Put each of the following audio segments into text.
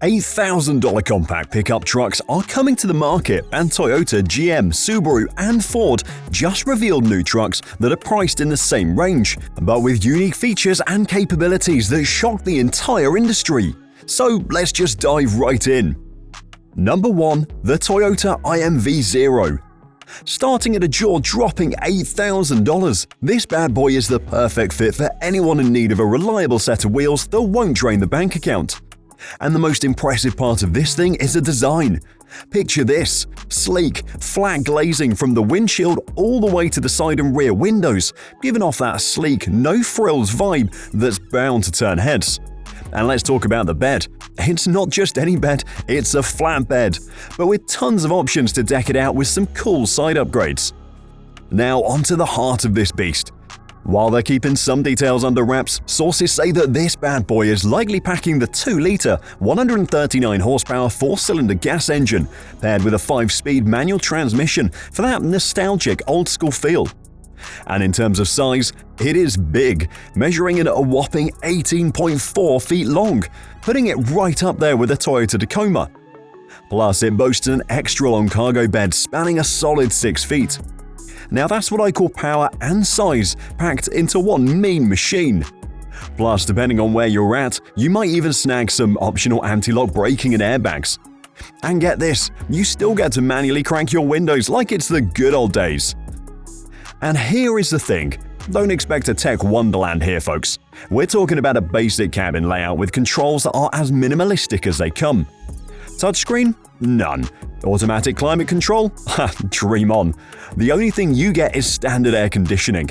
$8,000 compact pickup trucks are coming to the market, and Toyota, GM, Subaru and Ford just revealed new trucks that are priced in the same range, but with unique features and capabilities that shock the entire industry. So let's just dive right in. Number 1. The Toyota IMV Z. Starting at a jaw-dropping $8,000, this bad boy is the perfect fit for anyone in need of a reliable set of wheels that won't drain the bank account. And the most impressive part of this thing is the design. Picture this: sleek, flat glazing from the windshield all the way to the side and rear windows, giving off that sleek, no-frills vibe that's bound to turn heads. And let's talk about the bed. It's not just any bed, it's a flat bed, but with tons of options to deck it out with some cool side upgrades. Now onto the heart of this beast. While they're keeping some details under wraps, sources say that this bad boy is likely packing the 2-liter, 139-horsepower 4-cylinder gas engine, paired with a 5-speed manual transmission for that nostalgic old-school feel. And in terms of size, it is big, measuring in at a whopping 18.4 feet long, putting it right up there with the Toyota Tacoma. Plus, it boasts an extra-long cargo bed spanning a solid 6 feet. Now that's what I call power and size packed into one mean machine. Plus, depending on where you're at, you might even snag some optional anti-lock braking and airbags. And get this, you still get to manually crank your windows like it's the good old days. And here is the thing, don't expect a tech wonderland here, folks. We're talking about a basic cabin layout with controls that are as minimalistic as they come. Touchscreen? None. Automatic climate control? Ha, dream on. The only thing you get is standard air conditioning.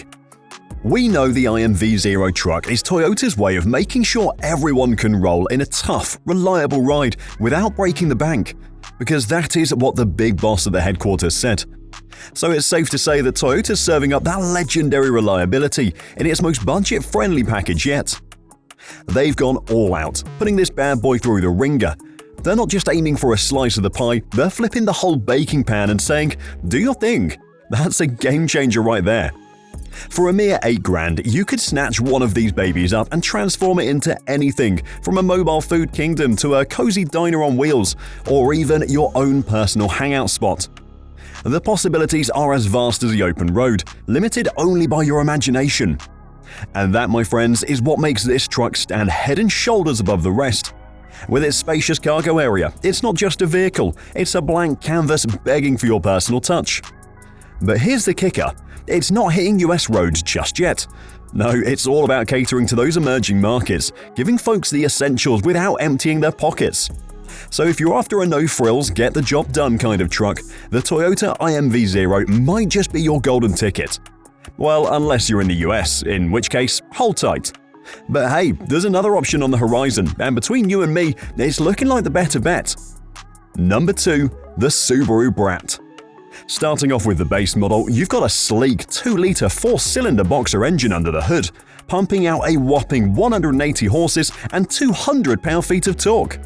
We know the IMV Z truck is Toyota's way of making sure everyone can roll in a tough, reliable ride without breaking the bank, because that is what the big boss at the headquarters said. So it's safe to say that Toyota's serving up that legendary reliability in its most budget-friendly package yet. They've gone all out, putting this bad boy through the ringer. They're not just aiming for a slice of the pie, they're flipping the whole baking pan and saying, "Do your thing." That's a game changer right there. For a mere $8,000, you could snatch one of these babies up and transform it into anything from a mobile food kingdom to a cozy diner on wheels, or even your own personal hangout spot. The possibilities are as vast as the open road, limited only by your imagination. And that, my friends, is what makes this truck stand head and shoulders above the rest. With its spacious cargo area, it's not just a vehicle, it's a blank canvas begging for your personal touch. But here's the kicker, it's not hitting US roads just yet. No, it's all about catering to those emerging markets, giving folks the essentials without emptying their pockets. So if you're after a no-frills, get-the-job-done kind of truck, the Toyota IMV Z might just be your golden ticket. Well, unless you're in the US, in which case, hold tight. But hey, there's another option on the horizon, and between you and me, it's looking like the better bet. Number 2. The Subaru Brat. Starting off with the base model, you've got a sleek 2-liter 4-cylinder boxer engine under the hood, pumping out a whopping 180 horses and 200 pound-feet of torque.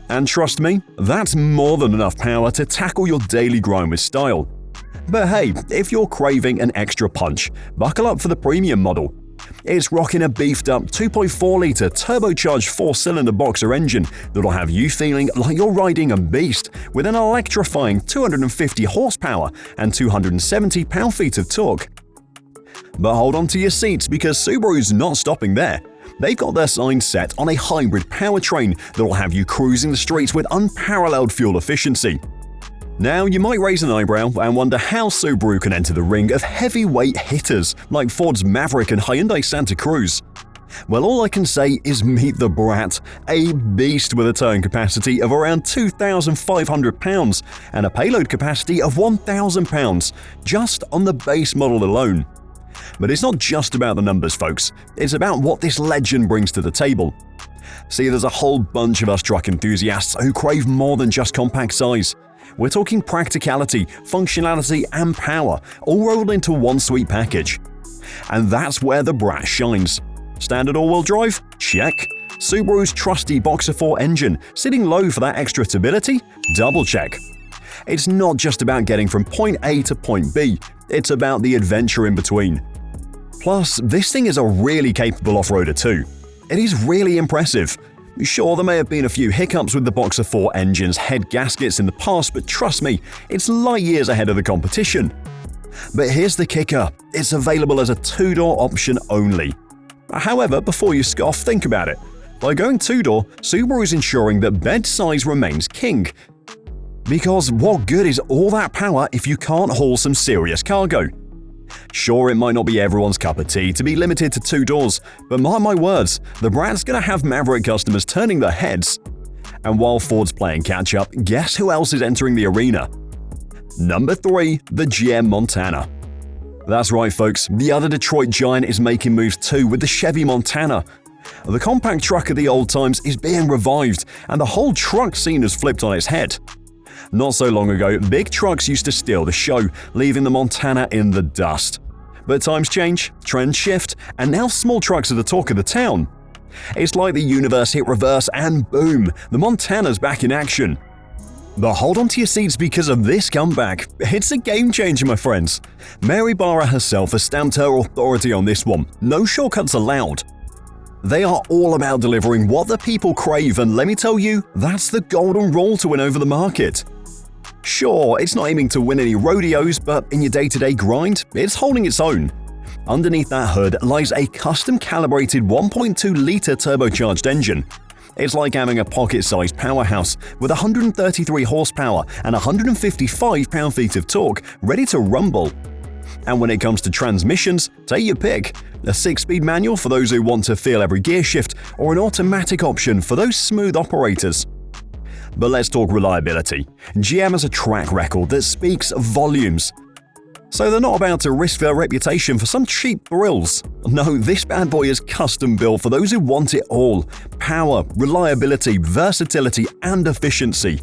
And trust me, that's more than enough power to tackle your daily grind with style. But hey, if you're craving an extra punch, buckle up for the premium model. It's rocking a beefed-up 2.4-liter turbocharged 4-cylinder boxer engine that'll have you feeling like you're riding a beast with an electrifying 250 horsepower and 270 pound-feet of torque. But hold on to your seats, because Subaru's not stopping there. They've got their signs set on a hybrid powertrain that'll have you cruising the streets with unparalleled fuel efficiency. Now, you might raise an eyebrow and wonder how Subaru can enter the ring of heavyweight hitters like Ford's Maverick and Hyundai Santa Cruz. Well, all I can say is meet the Brat, a beast with a towing capacity of around 2,500 pounds and a payload capacity of 1,000 pounds, just on the base model alone. But it's not just about the numbers, folks. It's about what this legend brings to the table. See, there's a whole bunch of us truck enthusiasts who crave more than just compact size. We're talking practicality, functionality, and power, all rolled into one sweet package. And that's where the Brat shines. Standard all-wheel drive? Check. Subaru's trusty Boxer 4 engine, sitting low for that extra stability? Double check. It's not just about getting from point A to point B, it's about the adventure in between. Plus, this thing is a really capable off-roader too. It is really impressive. Sure, there may have been a few hiccups with the Boxer 4 engine's head gaskets in the past, but trust me, it's light years ahead of the competition. But here's the kicker, it's available as a two-door option only. However, before you scoff, think about it. By going two-door, Subaru is ensuring that bed size remains king. Because what good is all that power if you can't haul some serious cargo? Sure, it might not be everyone's cup of tea to be limited to two doors, but mark my words, the Brat's gonna have Maverick customers turning their heads. And while Ford's playing catch-up, guess who else is entering the arena? Number 3, the GM Montana. That's right folks, the other Detroit giant is making moves too with the Chevy Montana. The compact truck of the old times is being revived, and the whole truck scene has flipped on its head. Not so long ago, big trucks used to steal the show, leaving the Montana in the dust. But times change, trends shift, and now small trucks are the talk of the town. It's like the universe hit reverse and boom, the Montana's back in action. But hold on to your seats because of this comeback. It's a game changer, my friends. Mary Barra herself has stamped her authority on this one. No shortcuts allowed. They are all about delivering what the people crave, and let me tell you, that's the golden rule to win over the market. Sure, it's not aiming to win any rodeos, but in your day-to-day grind, it's holding its own. Underneath that hood lies a custom-calibrated 1.2-liter turbocharged engine. It's like having a pocket-sized powerhouse with 133 horsepower and 155 pound-feet of torque ready to rumble. And when it comes to transmissions, take your pick. A 6-speed manual for those who want to feel every gear shift, or an automatic option for those smooth operators. But let's talk reliability. GM has a track record that speaks volumes. So they're not about to risk their reputation for some cheap thrills. No, this bad boy is custom built for those who want it all: power, reliability, versatility, and efficiency.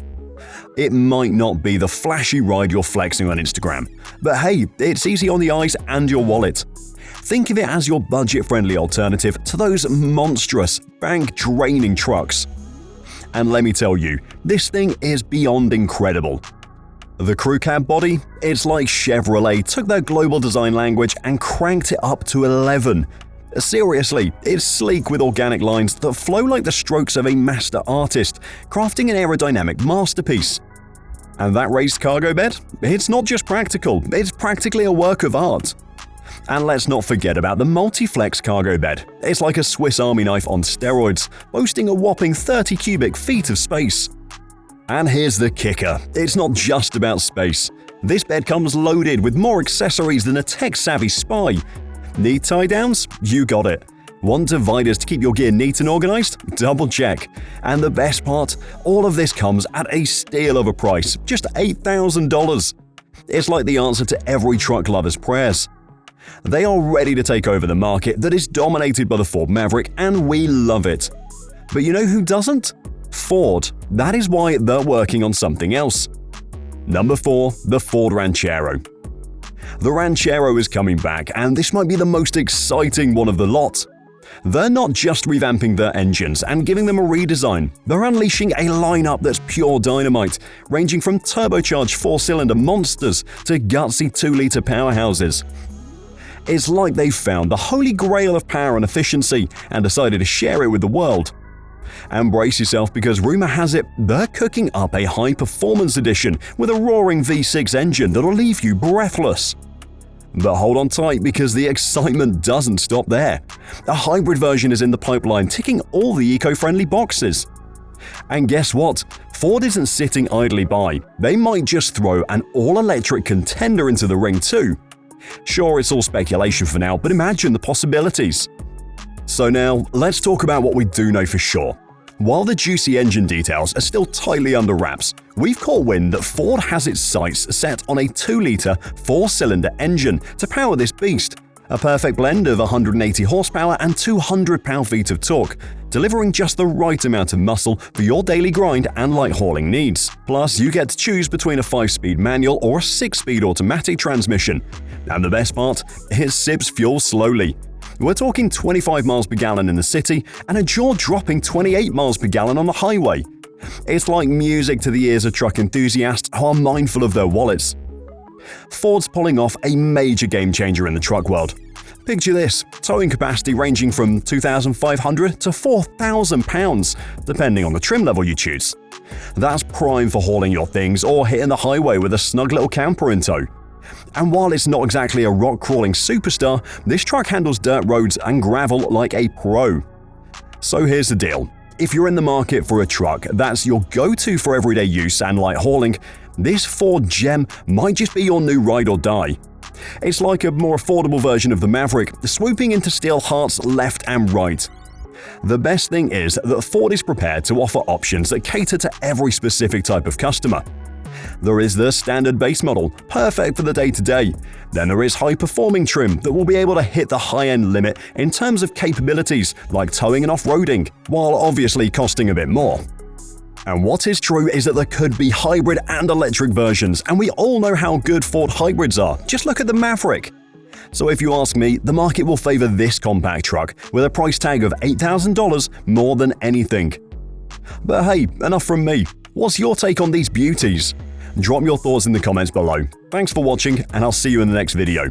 It might not be the flashy ride you're flexing on Instagram, but hey, it's easy on the eyes and your wallet. Think of it as your budget-friendly alternative to those monstrous, bank-draining trucks. And let me tell you, this thing is beyond incredible. The crew cab body? It's like Chevrolet took their global design language and cranked it up to 11. Seriously, it's sleek with organic lines that flow like the strokes of a master artist, crafting an aerodynamic masterpiece. And that raised cargo bed? It's not just practical, it's practically a work of art. And let's not forget about the multi-flex cargo bed. It's like a Swiss Army knife on steroids, boasting a whopping 30 cubic feet of space. And here's the kicker, it's not just about space. This bed comes loaded with more accessories than a tech-savvy spy. Need tie-downs? You got it. Want dividers to keep your gear neat and organized? Double check. And the best part, all of this comes at a steal of a price, just $8,000. It's like the answer to every truck lover's prayers. They are ready to take over the market that is dominated by the Ford Maverick, and we love it. But you know who doesn't? Ford. That is why they're working on something else. Number 4, the Ford Ranchero. The Ranchero is coming back, and this might be the most exciting one of the lot. They're not just revamping their engines and giving them a redesign, they're unleashing a lineup that's pure dynamite, ranging from turbocharged 4-cylinder monsters to gutsy 2-liter powerhouses. It's like they've found the holy grail of power and efficiency and decided to share it with the world. And brace yourself because rumor has it they're cooking up a high-performance edition with a roaring V6 engine that'll leave you breathless. But hold on tight because the excitement doesn't stop there. A hybrid version is in the pipeline, ticking all the eco-friendly boxes. And guess what? Ford isn't sitting idly by. They might just throw an all-electric contender into the ring too. Sure, it's all speculation for now, but imagine the possibilities. So now, let's talk about what we do know for sure. While the juicy engine details are still tightly under wraps, we've caught wind that Ford has its sights set on a 2-liter 4-cylinder engine to power this beast, a perfect blend of 180 horsepower and 200 pound-feet of torque, delivering just the right amount of muscle for your daily grind and light hauling needs. Plus, you get to choose between a 5-speed manual or a 6-speed automatic transmission. And the best part, it sips fuel slowly. We're talking 25 miles per gallon in the city and a jaw-dropping 28 miles per gallon on the highway. It's like music to the ears of truck enthusiasts who are mindful of their wallets. Ford's pulling off a major game changer in the truck world. Picture this, towing capacity ranging from 2,500 to 4,000 pounds, depending on the trim level you choose. That's prime for hauling your things or hitting the highway with a snug little camper in tow. And while it's not exactly a rock-crawling superstar, this truck handles dirt roads and gravel like a pro. So here's the deal. If you're in the market for a truck that's your go-to for everyday use and light hauling, this Ford Gem might just be your new ride or die. It's like a more affordable version of the Maverick, swooping in to steal hearts left and right. The best thing is that Ford is prepared to offer options that cater to every specific type of customer. There is the standard base model, perfect for the day-to-day. Then there is high-performing trim that will be able to hit the high-end limit in terms of capabilities like towing and off-roading, while obviously costing a bit more. And what is true is that there could be hybrid and electric versions, and we all know how good Ford hybrids are. Just look at the Maverick. So if you ask me, the market will favor this compact truck with a price tag of $8,000 more than anything. But hey, enough from me. What's your take on these beauties? Drop your thoughts in the comments below. Thanks for watching, and I'll see you in the next video.